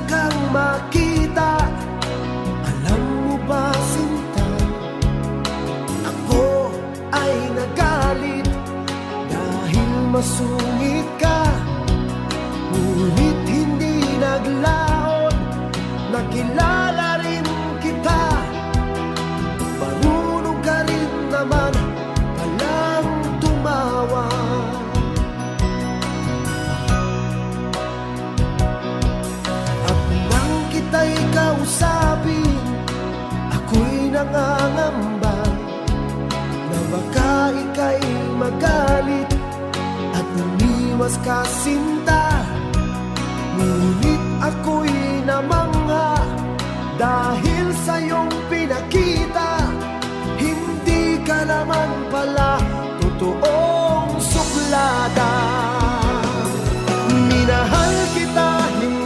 kang makita. Alam mo ba, sinta, ako ay nagalit dahil masungit ka. Ngunit hindi naglaon, nakilala rin kita. Marunong ka rin naman palang tumawa. At nang kita'y kausapin, ako'y nangangamba na baka ika'y magalit at umiwas ka, sinta. Ngunit ako'y namangha dahil sa iyong pinakita, hindi ka naman pala totoo.